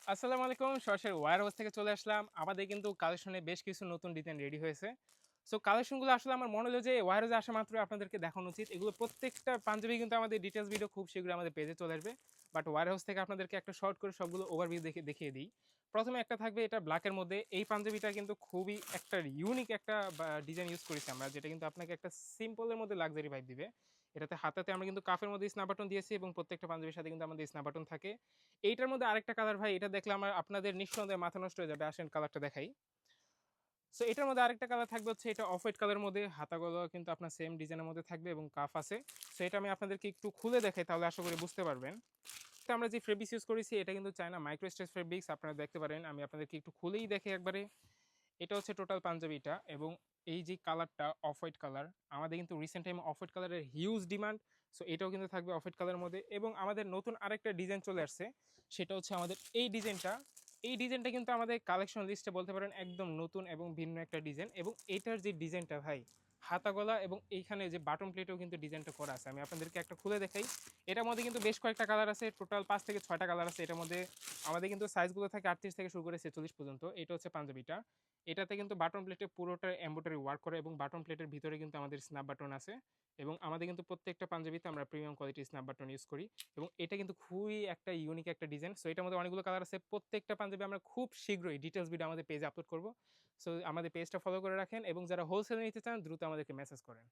আসসালামু আলাইকুম। সরাসরি ওয়্যার হাউস থেকে চলে আসলাম। আমাদের কিন্তু কালেকশনে বেশ কিছু নতুন ডিজাইন রেডি হয়েছে। সো কালেকশনগুলো আসলে আমার মনে হলো যে ওয়্যার হাউসে আসা মাত্রই আপনাদেরকে দেখানো উচিত। এগুলো প্রত্যেকটা পাঞ্জাবি কিন্তু আমাদের ডিটেইলস ভিডিও খুব শীঘ্রই আমাদের পেজে চলে আসবে। বাট ওয়্যার হাউস থেকে আপনাদেরকে একটা শর্ট করে সবগুলো ওভারভিউ দেখিয়ে দিই। ১ম এ একটা থাকবে এটা ব্ল্যাক এর মধ্যে। এই পাঞ্জাবিটা কিন্তু খুবই একটা ইউনিক একটা ডিজাইন ইউজ করেছি আমরা, যেটা কিন্তু আপনাকে একটা সিম্পল এর মধ্যে লাক্সারি ভাইব দিবে। এটাতে হাতাতে আমরা কিন্তু কাফের মধ্যে স্ন্যাপ বাটন দিয়েছি এবং প্রত্যেকটা পাঞ্জাবির সাথে কিন্তু আমাদের স্ন্যাপ বাটন থাকে। এইটার মধ্যে আরেকটা কালার ভাই, এটা দেখলে আপনাদের নিঃসন্দেহে মাথা নষ্ট হয়ে যাবে। আসেন কালারটা দেখাই। সো এটার মধ্যে আরেকটা কালার থাকবে, হচ্ছে এটা অফ হোয়াইট কালারের মধ্যে। হাতাগুলো কিন্তু আপনার সেম ডিজাইনের মধ্যে থাকবে এবং কাফ আছে। সো এটা আমি আপনাদেরকে একটু খুলে দেখাই, তাহলে আশা করি বুঝতে পারবেন। তো আমরা যে ফেব্রিক্স ইউজ করেছি এটা কিন্তু চায়না মাইক্রো স্ট্রেচ ফেব্রিক্স, আপনারা দেখতে পারেন। আমি আপনাদেরকে একটু খুলেই দেখাই একবারে। এটা হচ্ছে টোটাল পাঞ্জাবিটা এবং এই যে কালারটা অফ হোয়াইট কালার, আমাদের কিন্তু রিসেন্ট টাইমে অফ হোয়াইট কালারের হিউজ ডিমান্ড। সো এটাও কিন্তু থাকবে অফ হোয়াইট কালারের মধ্যে এবং আমাদের নতুন আরেকটা ডিজাইন চলে আসছে। সেটা হচ্ছে আমাদের এই ডিজাইনটা। এই ডিজাইনটা কিন্তু আমাদের কালেকশন লিস্টে বলতে পারেন একদম নতুন এবং ভিন্ন একটা ডিজাইন। এবং এটার যে ডিজাইনটা ভাই, হাতা গলা এবং এইখানে যে বাটন প্লেটেও কিন্তু ডিজাইনটা করা আছে। আমি আপনাদেরকে একটা খুলে দেখাই। এটার মধ্যে কিন্তু বেশ কয়েকটা কালার আছে, টোটাল ৫ থেকে ৬টা কালার আছে এটার মধ্যে। আমাদের কিন্তু সাইজগুলো থাকে ৩৮ থেকে শুরু করে ৪৬ পর্যন্ত। এটা হচ্ছে পাঞ্জাবিটা। এটাতে কিন্তু বাটন প্লেটে পুরোটা এমব্রয়ডারি ওয়ার্ক করে এবং বাটন প্লেটের ভিতরে কিন্তু আমাদের স্ন্যাপ বাটন আছে। এবং আমাদের কিন্তু প্রত্যেকটা পাঞ্জাবিতে আমরা প্রিমিয়াম কোয়ালিটির স্ন্যাপ বাটন ইউজ করি। এবং এটা কিন্তু খুবই একটা ইউনিক একটা ডিজাইন। সো এটার মধ্যে অনেকগুলো কালার আছে। প্রত্যেকটা পাঞ্জাবি আমরা খুব শীঘ্রই ডিটেইলস ভিডিও আমাদের পেজে আপলোড করব। সো আমাদের পেজটা ফলো করে রাখেন এবং যারা হোলসেলে নিতে চান দ্রুত আমাদেরকে মেসেজ করেন।